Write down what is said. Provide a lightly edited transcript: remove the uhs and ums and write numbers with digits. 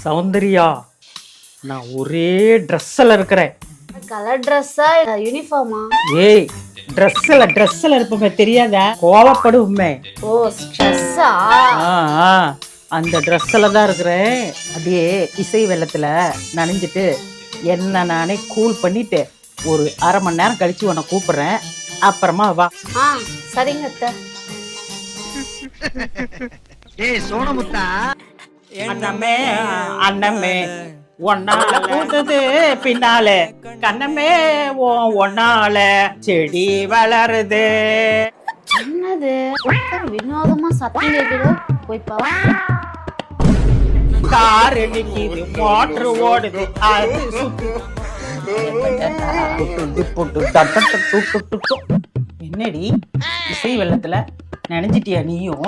சௌந்தர்யா, நான் ஒரே ட்ரெஸ்ஸில் இருக்கிறேன். கலர் ட்ரெஸ்ஸா யூனிஃபார்மா? ஏய், ட்ரெஸ்ஸில் இருப்போமே, தெரியாதா? கோவப்படுமே. ஓ ஸ்ட்ரெஸ்ஸா? அந்த ட்ரெஸ்ஸில் தான் இருக்கிறேன். அப்படியே இசை வெள்ளத்தில் நனைஞ்சிட்டு என்ன நானே கூல் பண்ணிட்டு ஒரு அரை மணி நேரம் கழிச்சு உன்னை கூப்பிடுறேன். அப்புறமா வா. சரிங்க அத்தை. ஏய் சோனமுத்தா, அண்ணமே அண்ணமே ஒன்னால பூத்தது பின்னாலே, கண்ணமே ஒன்னால செடி வளருது. என்னது வினோதமா சத்தம் கேக்குது? போய் பாவா. காரு நிக்கிது, மோட்டர் ஓடுது, அது சுத்தி. என்னடி இசை வெள்ளத்துல நினைஞ்சிட்டியா நீயும்?